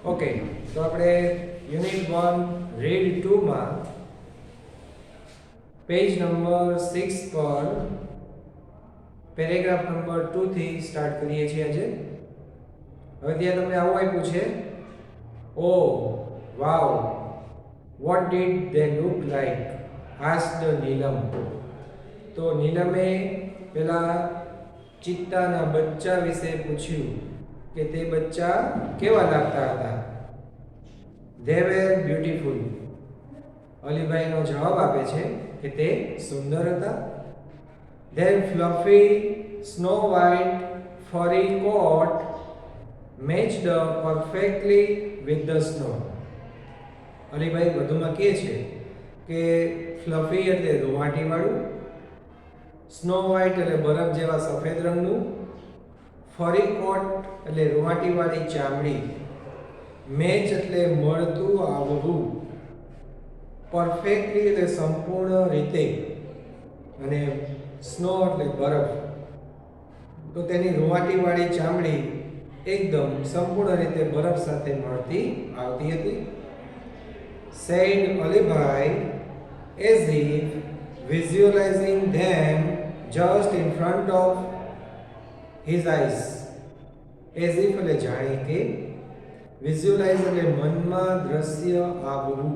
Okay, તો આપણે unit 1 read 2 માં પેજ નંબર 6 પર પેરેગ્રાફ નંબર 2 થી સ્ટાર્ટ કરીએ છીએ આજે. હવે ત્યાં તમને આવું આપ્યું છે, oh wow, what did they look like, asked Neelam. તો નીલમે પેલા ચિત્તાના બચ્ચા વિશે પૂછ્યું કે તે બચ્ચા કેવા લાગતા હતા. They were beautiful. અલીભાઈનો જવાબ આપે છે કે તે સુંદર હતા. There fluffy snow white furry coat matched perfectly with the snow. Alibhai વધુમાં કહે છે કે ફ્લફી એટલે રૂવાટીવાળું, સ્નો વ્હાઇટ એટલે બરફ જેવા સફેદ રંગનું, ફરી કોટ એટલે રૂવાટીવાળી ચામડી, મેચ એટલે મળતું આવવું, પરફેક્ટલી એટલે સંપૂર્ણ રીતે, અને સ્નો એટલે બરફ. તો તેની રૂવાટીવાળી ચામડી એકદમ સંપૂર્ણ રીતે બરફ સાથે મળતી આવતી હતી. said Alibhai as if visualizing them just in front of his eyes. as if એટલે જાણે કે, visualize એટલે મનમાં દ્રશ્ય આવવું,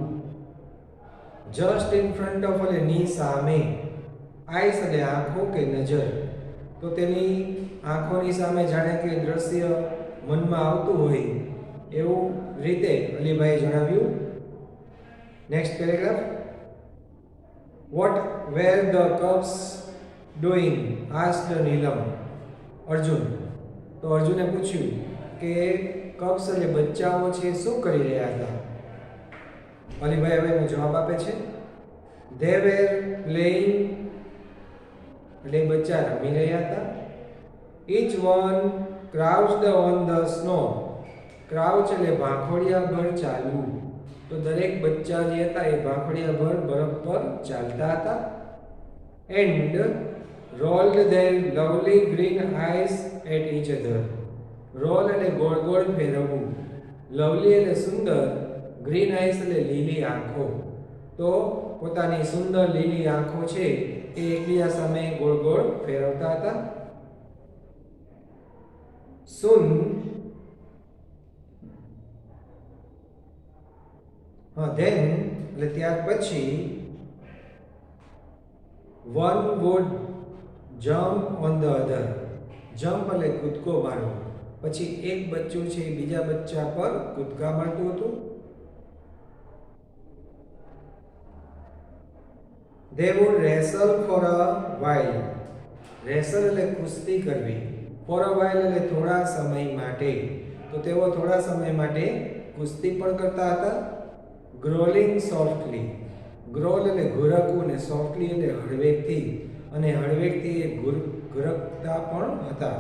just in front of એટલે ની સામે, eyes એટલે આંખો કે નજર. તો તેની આંખોની સામે જાણે કે દ્રશ્ય મનમાં આવતું હોય એવું રીતે અલીભાઈએ જણાવ્યું. Next paragraph. What were the cubs doing, asked Neelam. Arjun. તો અર્જુને પૂછ્યું કે કપ્સ એટલે બચ્ચાઓ છે શું કરી રહ્યા હતા. અલીભાઈ હવે એનો જવાબ આપે છે, ધે વેર પ્લેઇંગ એટલે બચ્ચા રમી રહ્યા હતા. Each one crouched on the snow. Crouch એટલે ભાંખોડિયાભર ચાલવું. તો દરેક બચ્ચા જે હતા એ ભાંખોડિયાભર બરફ પર ચાલતા હતા. And rolled their lovely green eyes at each other. Roll એટલે ગોળ ગોળ ફેરવવું, લવલી એટલે સુંદર, ગ્રીન આઈસ એટલે લીલી આંખો. તો પોતાની સુંદર લીલી આંખો છે એ એકબીજા સામે ગોળ ગોળ ફેરવતા હતા. સુન ધેન એટલે ત્યાર પછી, one would jump on the other. Jump એટલે કૂદકો મારવો. પછી એક બચ્ચું છે એ બીજા બચ્ચા પર કૂદકા મારતું હતું. They would wrestle for a while. wrestle એટલે કુસ્તી કરવી. for a while એટલે થોડા સમય માટે. તો તેઓ થોડા સમય માટે કુસ્તી પણ કરતા હતા. growling softly. growl એટલે ઘુરકવું ને softly એટલે હળવેકથી, અને હળવેકથી એ ઘુરકતા પણ હતા.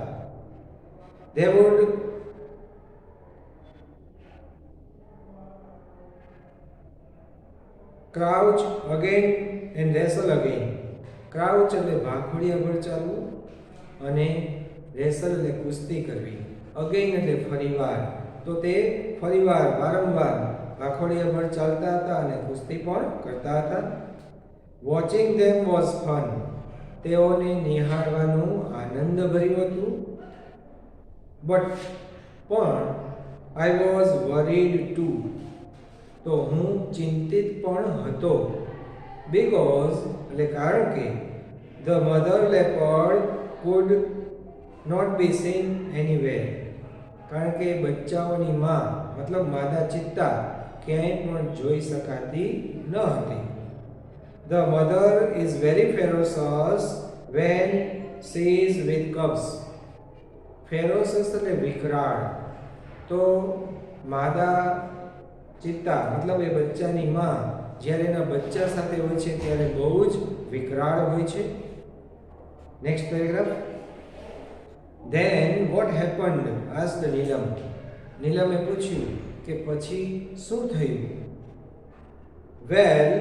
They would crouch again and wrestle again. Crouch એટલે ભાંખોડિયાભર ચાલવું, અને રેસલ એટલે કુસ્તી કરવી. અગેન એટલે ફરીવાર. તો તે ફરીવાર વારંવાર ભાંખોડિયાભર ચાલતા હતા અને કુસ્તી પણ કરતા હતા. Watching them was fun. તેઓને નિહાળવાનું આનંદભર્યું હતું. પણ આઈ વોઝ વરીડ ટુ. તો હું ચિંતિત પણ હતો. બીકોઝ એટલે કારણ કે, the mother leopard could not be seen anywhere. કારણ કે બચ્ચાઓની માં મતલબ માદા ચિત્તા ક્યાંય પણ જોઈ શકાતી ન હતી. The mother is very ferocious when she is with cubs. Ferocious એટલે વિકરાળ. તો માદા ચિત્તા મતલબ એ બચ્ચાની માં જ્યારે એના બચ્ચા સાથે હોય છે ત્યારે બહુ જ વિકરાળ હોય છે. Next paragraph. Then what happened, asked Neelam. નીલમે પૂછ્યું કે પછી શું થયું. Well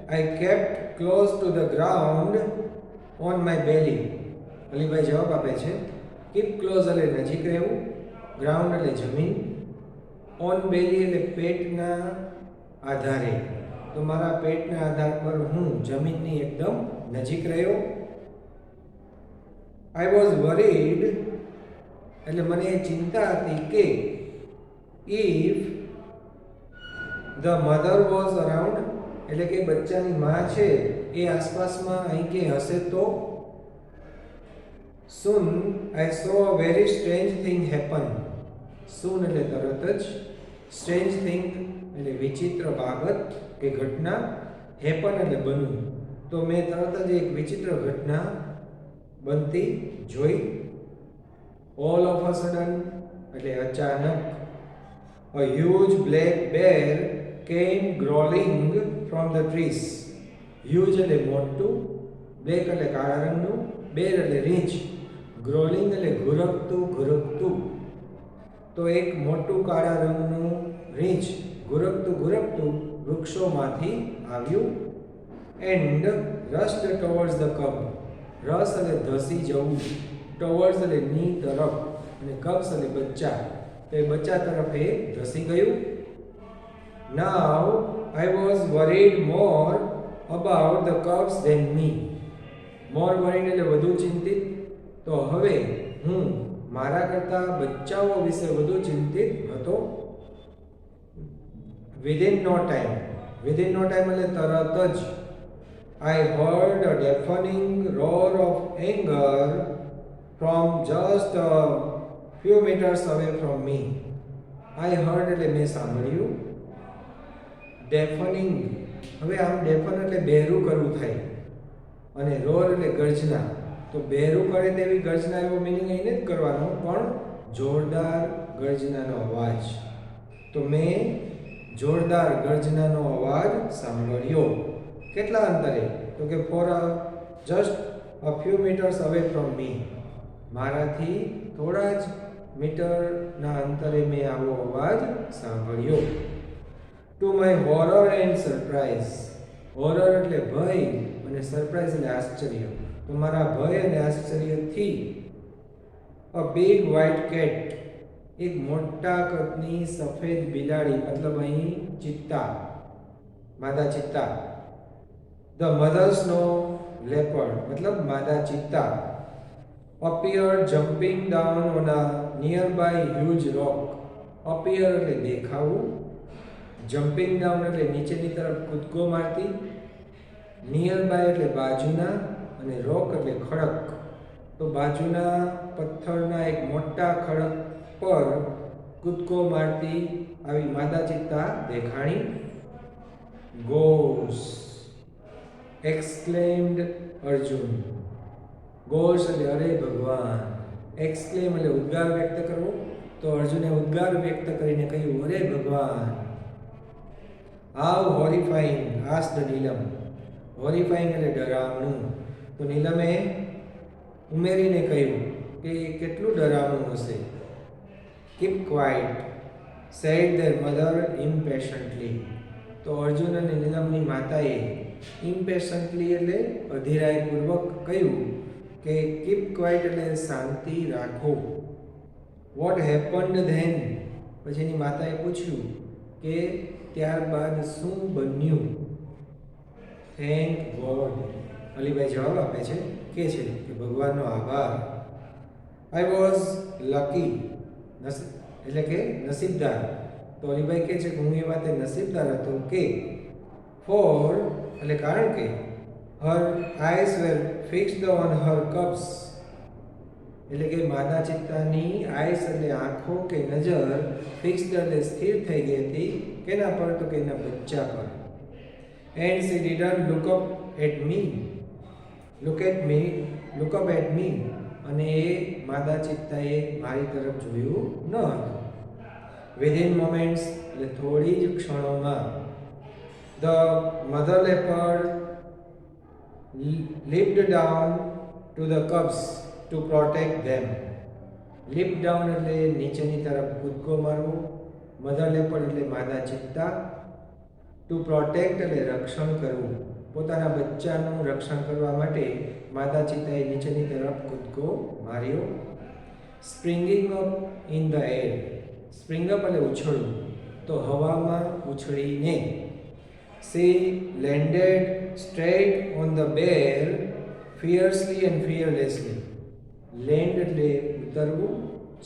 I kept close to the ground on my belly. Alibhai જવાબ આપે છે, કીપ ક્લોઝ એટલે નજીક રહેવું, ગ્રાઉન્ડ એટલે જમીન, ઓન બેલી એટલે પેટના આધારે, તો મારા પેટના આધાર પર હું જમીનની એકદમ નજીક રહ્યો. આઈ વોઝ વરીડ એટલે મને ચિંતા હતી કે if the mother was around એટલે કે બચ્ચાની માં છે એ આસપાસમાં અહીં કે હશે તો. Soon I saw a very strange thing happen. Soon એટલે તરત જ, strange thing એટલે વિચિત્ર બાબત કે ઘટના, happen એટલે બનવું. તો મેં તરત જ એક વિચિત્ર ઘટના બનતી જોઈ. All of a sudden એટલે અચાનક a huge black bear came growling from the trees. Huge એટલે મોટું, black એટલે કાળા રંગનું, bear એટલે રીંછ, ગ્રોલિંગ એટલે ઘુરકતું. તો એક મોટું કાળા રંગનું રીંછ ઘુરકતું વૃક્ષોમાંથી આવ્યું. And rushed towards the cub. Rush એટલે ધસી જવું, ટુવર્ડ્સ એટલે ની તરફ, અને કબ્સ એટલે બચ્ચા, તો એ બચ્ચા તરફ એ ધસી ગયું. Now I was worried more about the cubs then me. More worried એટલે વધુ ચિંતિત, તો હવે હું મારા કરતા બચ્ચાઓ વિશે વધુ ચિંતિત હતો. વિધિન નો ટાઈમ એટલે તરત જ I heard a deafening roar of anger from just a few meters away from me. I heard એટલે મેં સાંભળ્યું. deafening હવે આમ deafen એટલે બહેરું કરવું થાય, અને roar એટલે ગર્જના. તો બહેરું કરે તેવી ગર્જના એવો મિનિંગ અહીં નથી કરવાનો, પણ જોરદાર ગર્જનાનો અવાજ. તો મેં જોરદાર ગર્જનાનો અવાજ સાંભળ્યો. કેટલા અંતરે? તો કે for just a few metres away from me. મારાથી થોડા જ મીટરના અંતરે મેં આવો અવાજ સાંભળ્યો. To my horror and surprise. Horror એટલે ભય અને સરપ્રાઇઝ એટલે આશ્ચર્ય. તો મારા ભય અને આશ્ચર્યથી અ બિગ વ્હાઇટ કેટ, એક મોટા કદની સફેદ બિલાડી, મતલબ અહીં ચિત્તા, માદા ચિત્તા. ધ મધર સ્નો લેપર્ડ મતલબ માદા ચિત્તા, appeared jumping down on a nearby huge rock. appear એટલે દેખાવું, jumping down એટલે નીચેની તરફ કૂદકો મારતી, nearby એટલે બાજુના, અને રોક એટલે ખડક. તો બાજુના પથ્થરના એક મોટા ખડક પર કૂદકો મારતી આવી માદા ચિત્તા દેખાણી. Gosh exclaimed Arjun. ગોસ એટલે અરે ભગવાન, exclaim એટલે ઉદ્ગાર વ્યક્ત કરવો, તો અર્જુને ઉદ્ગાર વ્યક્ત કરીને કહ્યું અરે ભગવાન. How horrifying asked Neelam. horrifying એટલે ડરાવણું. તો નીલમે ઉમેરીને કહ્યું કે કેટલું ડરાવણું હશે. Keep quiet said their mother impatiently. તો અર્જુન અને નીલમની માતાએ impatiently એટલે અધીરાયપૂર્વક કહ્યું કે keep quiet એટલે શાંતિ રાખો. What happened then? પછી એની માતાએ પૂછ્યું કે ત્યારબાદ શું બન્યું. Thank God. અલીભાઈ જવાબ આપે છે કે ભગવાનનો આભાર. આઈ વોઝ લકી એટલે કે નસીબદાર. તો અલીભાઈ કહે છે કે હું એ વાતે નસીબદાર હતો કે ફોર એટલે કારણ કે her eyes were fixed on her cubs એટલે કે માદા ચિત્તાની આઈસ એટલે આંખો કે નજર ફિક્સ્ડ એટલે સ્થિર થઈ ગઈ હતી કેના પર? તો કે એના બચ્ચા પર. And she didn't look up at me અને એ માદા ચિત્તાએ મારી તરફ જોયું ન હતું. વિધિન મોમેન્ટ્સ એટલે થોડી જ ક્ષણોમાં the mother leopard leaped down to the cubs to protect them. leap down એટલે નીચેની તરફ કૂદકો મારવો, મધર લેપર્ડ એટલે માદા ચિત્તા, ટુ પ્રોટેક્ટ એટલે રક્ષણ કરવું. પોતાના બચ્ચાનું રક્ષણ કરવા માટે માદા ચિત્તાએ નીચેની તરફ કૂદકો માર્યો. Springing up in the air. Spring up એટલે ઉછળવું, તો હવામાં ઉછળીને. She landed straight on the bear fiercely and fearlessly. Land એટલે ઉતરવું,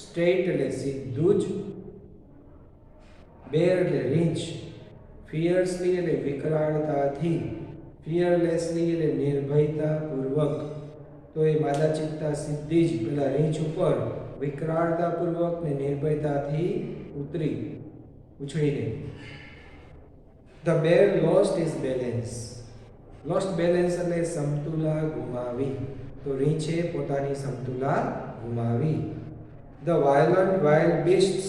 straight એટલે સીધું જ, bear એટલે રીંછ, fiercely એટલે વિકરાળતાથી, fearlessly એટલે નિર્ભયતાપૂર્વક. તો એ માદા ચિત્તા સીધી જ પેલા રીંછ ઉપર વિકરાળતાપૂર્વક ને નિર્ભયતાથી ઉછળીને. The bear lost his balance. Lost balance એટલે સમતુલા ગુમાવી, તો રીંછે પોતાની સમતુલા ગુમાવી. The violent wild beasts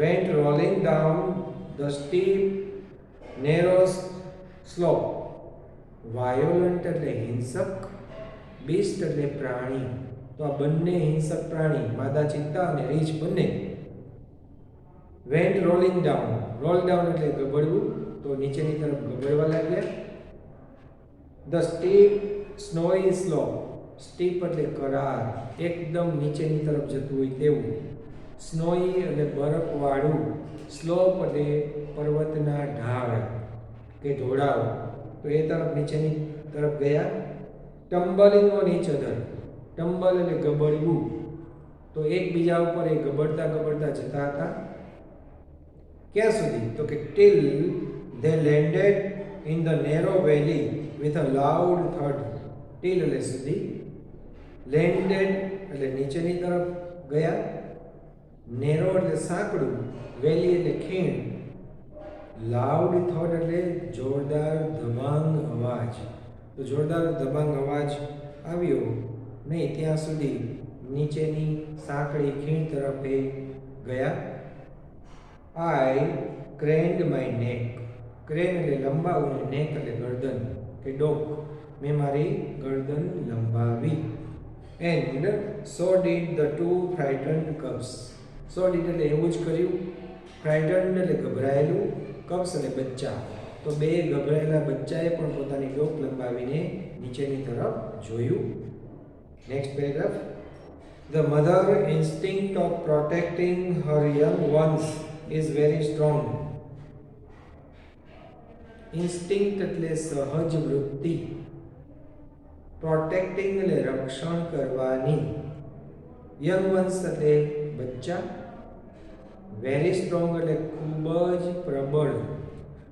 went rolling down the steep narrow slope. Violent એટલે હિંસક, beast એટલે પ્રાણી, તો આ બંને હિંસક પ્રાણી માદા ચિત્તા અને રીંછ બંને went rolling down. roll down એટલે ગબડવું, તો નીચેની તરફ ગબડવા લાગ્યા. The steep snowy slope. steep એટલે કરાર, એકદમ નીચેની તરફ જતું હોય તેવું. સ્નોઈ એટલે બરફવાળું, સ્લોપ એટલે પર્વતના ઢાળ કે ઢોળાવ, તો એ તરફ નીચેની તરફ ગયા. Tumbling on each other. Tumble એટલે ગબડવું, તો એકબીજા ઉપર એ ગબડતા ગબડતા જતા હતા. ક્યાં સુધી? તો કે till they landed in the narrow valley with a loud thud. till એટલે સુધી, landed એટલે નીચેની તરફ ગયા, narrow એટલે સાંકડું, valley એટલે ખીણ, loud thud એટલે જોરદાર દબાંગ અવાજ. તો જોરદાર દબાંગ અવાજ આવ્યો નહીં ત્યાં સુધી નીચેની સાંકડી ખીણ તરફ એ ગયા. I craned my neck. Crane એટલે લંબાવું ને નેક એટલે ગરદન કે ડોક, મેં મારી ગરદન લંબાવી. And so did the two frightened cubs. So did એટલે એવું જ કર્યું, frightened એટલે ગભરાયેલું, cubs એટલે બચ્ચા, તો બે ગભરાયેલા બચ્ચાએ પણ પોતાની ડોક લંબાવીને નીચેની તરફ જોયું. Next paragraph. The mother instinct of protecting her young ones is very strong. Instinct એટલે સહજ વૃત્તિ, પ્રોટેક્ટિંગ એટલે રક્ષણ કરવાની, યંગ વન્સ એટલે બચ્ચા, વેરી સ્ટ્રોંગ એટલે ખૂબ જ પ્રબળ,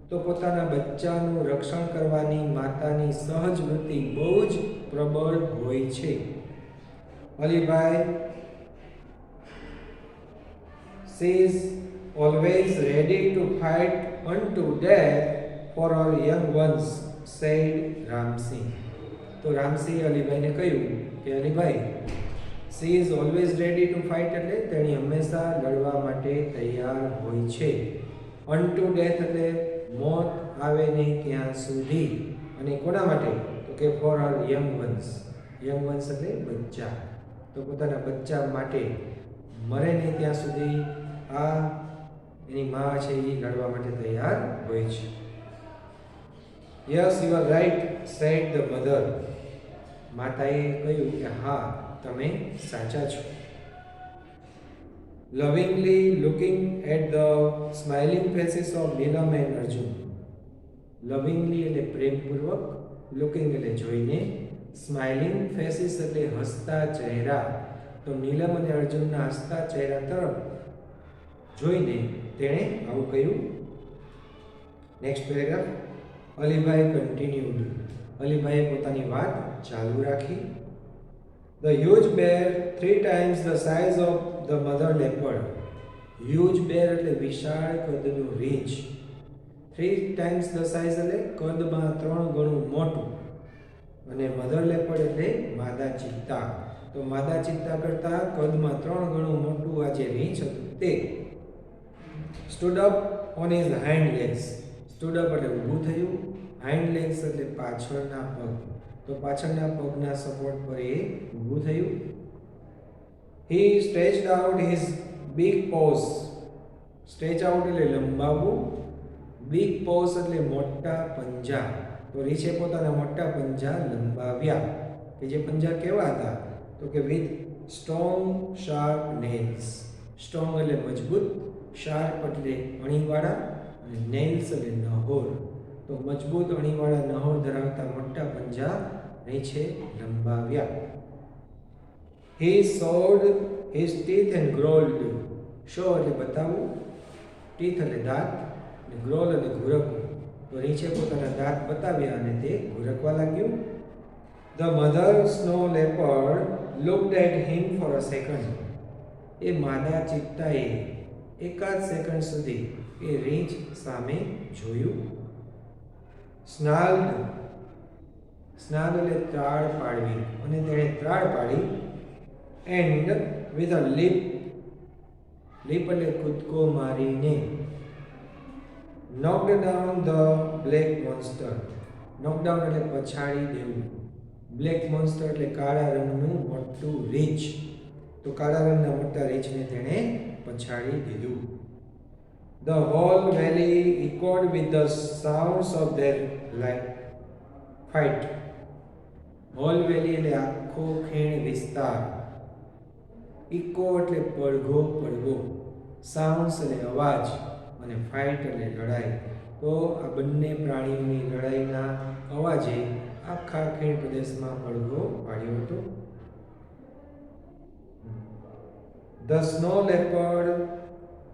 તો પોતાના બચ્ચાનું રક્ષણ કરવાની માતાની સહજ વૃત્તિ બહુ જ પ્રબળ હોય છે. Alibhai, she is always ready to fight unto death for our young ones, said Ramsing. તો રામસિંહે અલીભાઈને કહ્યું કે Alibhai, she is always ready to fight એટલે તેણી હંમેશા લડવા માટે તૈયાર હોય છે. unto death એટલે મોત આવે નહીં ત્યાં સુધી, અને કોના માટે? તો કે for our young ones. young ones એટલે બચ્ચા, તો પોતાના બચ્ચા માટે મરે નહીં ત્યાં સુધી આ એની માં છે એ લડવા માટે તૈયાર હોય છે. Yes, you are right, said the mother. માતાએ કહ્યું કે હા, તમે સાચા છો. Lovingly looking at the smiling faces of Neelam and Arjun. Lovingly એટલે પ્રેમપૂર્વક, looking એટલે જોઈને, smiling faces એટલે હસતા ચહેરા, તો નીલમ અને અર્જુનના હસતા ચહેરા તરફ જોઈને તેણે આવું કહ્યું. Next paragraph. અલીભાઈ કન્ટિન્યુડ. અલીભાઈએ પોતાની વાત ચાલુ રાખી. The huge bear 3 times the size of the mother leopard. huge bear એટલે વિશાળ કદનું રીંછ. 3 times the size એટલે કદમાં 3 ગણું મોટું, અને મધર લેપર્ડ એટલે માદા ચિત્તા, તો માદા ચિત્તા કરતા કદમાં 3 ગણું મોટું આ જે રીંછ હતું તે. stood up on his hind legs. stood up એટલે ઊભું થયું, hind legs એટલે પાછળના પગ, તો પાછળના પગના સપોર્ટ પર એ ઊભું થયું. he stretched out his big paws. stretch out એટલે લંબાવવું, big paws એટલે મોટા પંજા, તો રીંછે પોતાના મોટા પંજા લંબાવ્યા, કે જે પંજા કેવા હતા? તો કે with strong sharp nails. strong એટલે મજબૂત, શાર્પ એટલે અણીવાળા અને નેલ્સ એટલે નહોર. તો મજબૂત અણીવાળા નહોર ધરાવતા મોટા પંજા રીંછે લંબાવ્યા. He showed his teeth and growled. Show એટલે બતાવવું, teeth એટલે દાંત, અને growl એટલે ઘુરકવું. તો રીંછે પોતાના દાંત બતાવ્યા અને તે ઘુરકવા લાગ્યું. The mother snow leopard looked at him for a second. એ માદા ચિત્તાએ એકાદ સેકન્ડ સુધી એ રીંછ સામે જોયું. Snarled, snarl એટલે ત્રાળ પાડવી, અને તેણે ત્રાળ પાડી. And with a leap, leap એટલે કૂદકો મારીને knocked down the black monster. knock down એટલે પછાડી દેવું. બ્લેક મોન્સ્ટર એટલે કાળા રંગનું મોટું રીંછ. તો કાળા રંગના મોટા રીંછને તેણે પછાડી દીધું. The whole valley echoed with the sounds of their fight. whole valley એટલે આખો ખીણ વિસ્તાર. ઇકો એટલે પડઘો પડવો, સાઉન્ડ્સ એટલે અવાજ, અને ફાઇટ એટલે લડાઈ. તો આ બંને પ્રાણીઓની લડાઈના અવાજે આખા ખીણ પ્રદેશમાં પડઘો પાડ્યો હતો. The snow leopard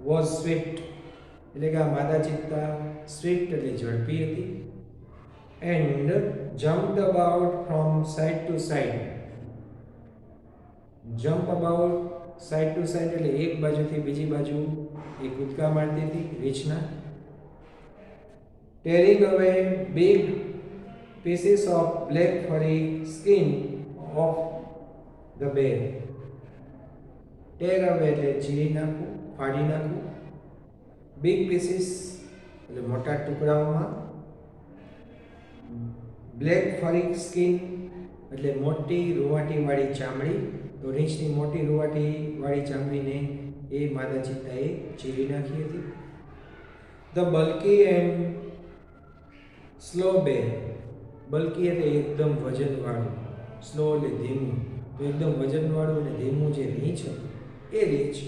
was swift, એટલે કે આ માદા ચિત્તા સ્વિફ્ટ એટલે ઝડપી હતી. And jumped about from side to side. Jump about, side to side એટલે એક બાજુથી બીજી બાજુ એ કૂદકા મારતી હતી રીંછના. tearing away big pieces of black furry skin of the bear. tear away એટલે ચીરી નાખવું, ફાડી નાખવું. big pieces એટલે મોટા ટુકડાઓમાં. black furry skin એટલે મોટી રૂવાટીવાળી ચામડી. તો રીંછની મોટી રૂવાટીવાળી ચામડીને એ માદા ચિત્તાએ ચીરી નાખી હતી. The bulky and slow bear. Bulky એટલે એકદમ વજનવાળું, સ્લો એટલે ધીમું. તો એકદમ વજનવાળું અને ધીમું જે રીંછ હતું એ રીંછ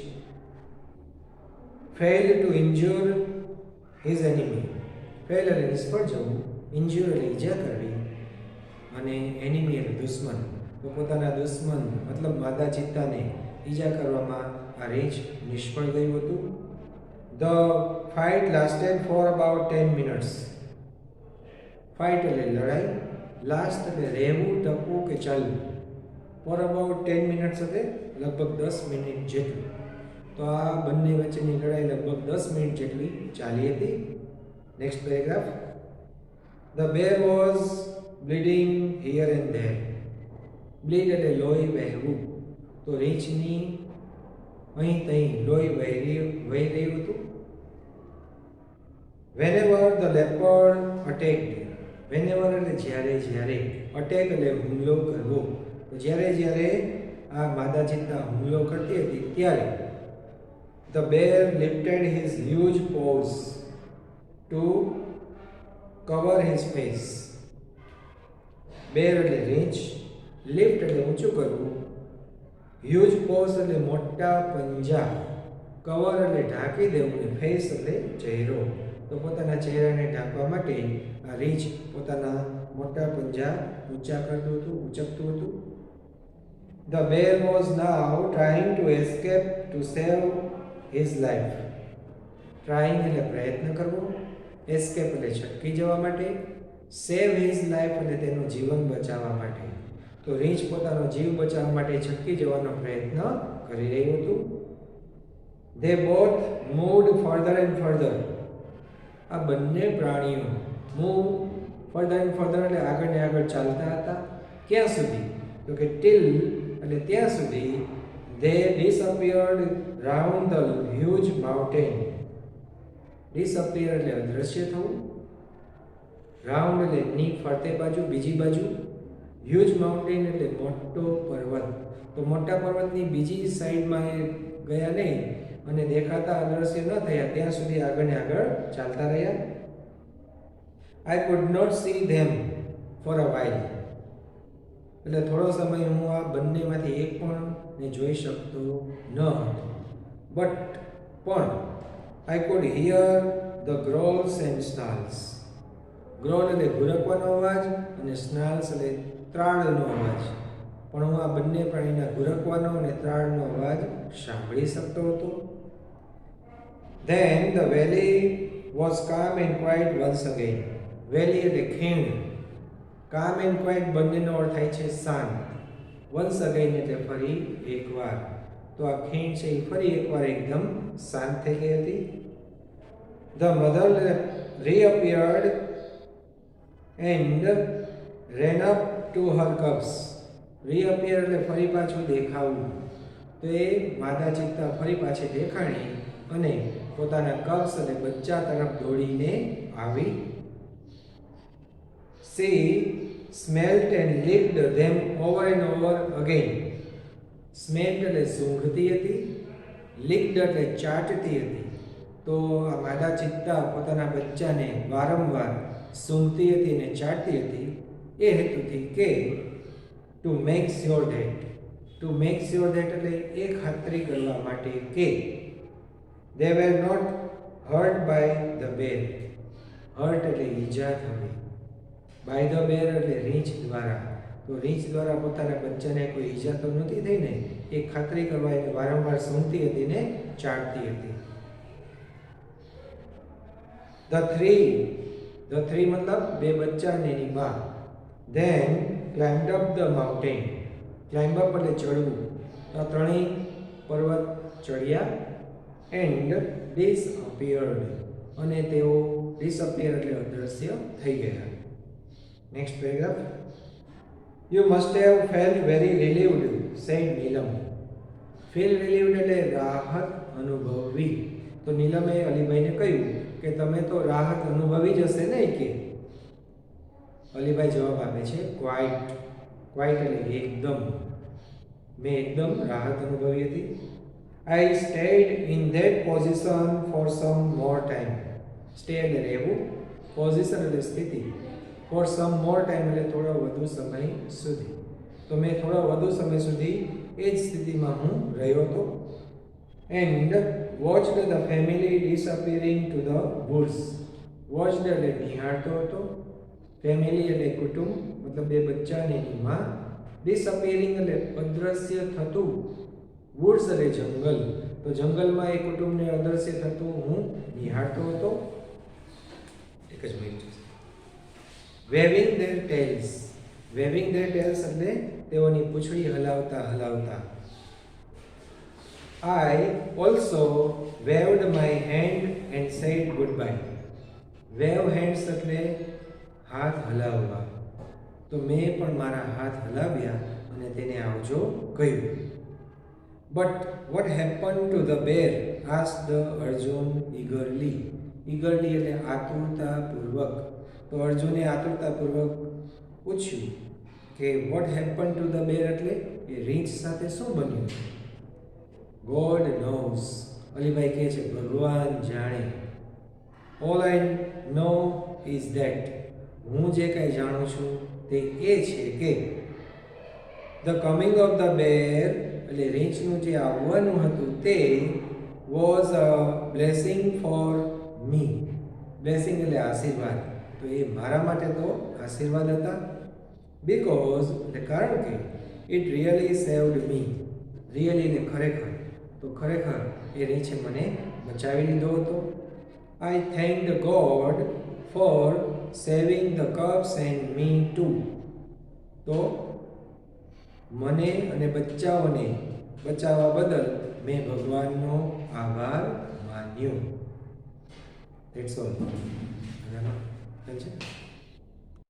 fail to injure his enemy. Fail એટલે નિષ્ફળ જવું, ઇન્જ્યોર એટલે ઈજા કરવી, અને એનિમી એટલે દુશ્મન. તો પોતાના દુશ્મન મતલબ માદા ચિત્તાને ઈજા કરવામાં આ રીંછ નિષ્ફળ ગયું હતું. The fight lasted for about 10 minutes. Fight એટલે લડાઈ, લાસ્ટ એટલે રહેવું, ટકવું કે ચાલવું. ફોર અબાઉટ 10 minutes એટલે લગભગ 10 મિનિટ જેટલું. તો આ બંને વચ્ચેની લડાઈ લગભગ 10 મિનિટ જેટલી ચાલી હતી. Next paragraph. The bear was bleeding here and there. Bleed એટલે લોહી વહેવું. તો રીંછની અહીં તહીં લોહી વહી રહ્યું હતું. વેનેવર ધ લેપર્ડ અટેક્ડ. વેનેવર એટલે જ્યારે, અટેક એટલે હુમલો કરવો. તો જ્યારે આ માદા ચિત્તા હુમલો કરતી હતી ત્યારે the bear lifted his huge paws to cover his face. Bear એટલે રીંછ, લિફ્ટ એટલે ઊંચું કરવું, હ્યુજ પોઝ એટલે મોટા પંજા, કવર એટલે ઢાંકી દેવું, ને ફેસ એટલે ચહેરો. તો પોતાના ચહેરાને ઢાંકવા માટે આ રીંછ પોતાના મોટા પંજા ઊંચા કરતું હતું, ઉચકતું હતું. The bear was now trying to escape to save his life. Trying એટલે પ્રયત્ન કરવો, escape એટલે છટકી જવા માટે, save his life એટલે તેનું જીવન બચાવવા માટે. તો રીંછ પોતાનો જીવ બચાવવા માટે છટકી જવાનો પ્રયત્ન કરી રહ્યું હતું. They both moved further and further. આ બંને પ્રાણીઓ મૂવ ફર્ધર એન્ડ ફર્ધર એટલે આગળ ને આગળ ચાલતા હતા. ક્યાં સુધી? તો કે ટિલ એટલે ત્યાં સુધી they disappeared round the huge mountain. disappear એટલે અદૃશ્ય થવું, રાઉન્ડ એટલે ની ફરતે બાજુ, બીજી બાજુ, હ્યુજ માઉન્ટેન એટલે મોટો પર્વત. તો મોટા પર્વતની બીજી સાઈડમાં એ ગયા નહીં અને દેખાતા અદૃશ્ય ન થયા ત્યાં સુધી આગળ ને આગળ ચાલતા રહ્યા. I could not see them for a while. એટલે થોડો સમય હું આ બંનેમાંથી એક પણ ને જોઈ શકતો ન હતો. પણ I could hear the growls and snarls. ગ્રોલ એટલે ઘુરકવાનો અવાજ અને સ્નાલ્સ એટલે ત્રાળનો અવાજ. પણ હું આ બંને પ્રાણીના ઘુરકવાનો અને ત્રાળનો અવાજ સાંભળી શકતો હતો. Then the valley was calm and quiet once again. Valley એટલે ખીણ. Calm and quiet બંનેનો અર્થ થાય છે શાંત. Once again એટલે ફરી એકવાર. તો આ ખીણ છે એ ફરી એકવાર એકદમ શાંત થઈ ગઈ હતી. The mother reappeared and ran up to her cubs. Reappear એટલે ફરી પાછું દેખાવું. તો એ માદા ચિત્તા ફરી પાછી દેખાણી અને પોતાના કબ્સ અને બચ્ચા તરફ દોડીને આવી. She smelt and licked them over and over again. Smelt એટલે સૂંઘતી હતી, licked એટલે ચાટતી હતી. તો આ માદા ચિત્તા પોતાના બચ્ચાને વારંવાર સૂંઘતી હતી અને ચાટતી હતી એ હેતુથી કે to make sure that. To make sure that એટલે એ ખાતરી કરવા માટે કે they were not hurt by the bear. hurt એટલે ઈજા થવી. by the bear એટલે રીંછ દ્વારા. તો રીંછ દ્વારા પોતાના બચ્ચાને કોઈ ઈજા તો નહોતી થઈ ને, એ ખાતરી કરવા એને વારંવાર સૂંઘતી હતી ને ચાટતી હતી. The three મતલબ બે બચ્ચા અને એની માં. Then climbed up the mountain. Climb up એટલે ચડવું. તો આ ત્રણેય પર્વત ચડ્યા and disappeared. અને તેઓ disappear એટલે અદૃશ્ય થઈ ગયા. Next paragraph. You must have felt very relieved, said Neelam. Feel relieved એટલે રાહત અનુભવવી. તો નીલમે અલીભાઈને કહ્યું કે તમે તો રાહત અનુભવી જ હશે ને કે. અલીભાઈ જવાબ આપે છે ક્વાઇટ. ક્વાઇટ એટલે એકદમ. મેં એકદમ રાહત અનુભવી હતી. I stayed in that position for some more time. Stay એટલે રહેવું, પોઝિશન એટલે સ્થિતિ, for some more time એટલે થોડો વધુ સમય સુધી. તો મેં થોડો વધુ સમય સુધી એ જ સ્થિતિમાં હું રહ્યો હતો. And watched the family disappearing to the woods. Watched એટલે નિહાળતો હતો, ફેમિલી એટલે કુટુંબ મતલબ બે બચ્ચા અને એની માં, ડિસઅપિયરિંગ એટલે અદ્રશ્ય થતું, વૂડ્સ એટલે જંગલ. તો જંગલમાં એ કુટુંબને અદ્રશ્ય થતું હું નિહાળતો હતો. એક જ minute. Waving their tails. Waving their tails એટલે તેઓની પૂંછડી હલાવતા હલાવતા. I also waved my hand and said goodbye. Wave hands એટલે હાથ હલાવવા. તો મેં પણ મારા હાથ હલાવ્યા અને તેને આવજો કહ્યું. But what happened to the bear? asked Arjun eagerly. Eagerly એટલે આતુરતાપૂર્વક. તો અર્જુને આતુરતાપૂર્વક પૂછ્યું કે what happened to the bear એટલે એ રીંછ સાથે શું બન્યું? God knows. અલીભાઈ કહે છે ભગવાન જાણે. All I know is that. હું જે કાંઈ જાણું છું તે એ છે કે the coming of the bear એટલે રીંછનું જે આવવાનું હતું તે was a blessing for me. blessing એટલે આશીર્વાદ. તો એ મારા માટે તો આશીર્વાદ હતા. because એટલે કારણ કે it really saved me. really એટલે ખરેખર. તો ખરેખર એ રીંછે મને બચાવી લીધો હતો. I thanked God for saving the cubs and me too. તો મને અને બચ્ચાઓને બચાવવા બદલ મેં ભગવાનનો આભાર માન્યો. That's all.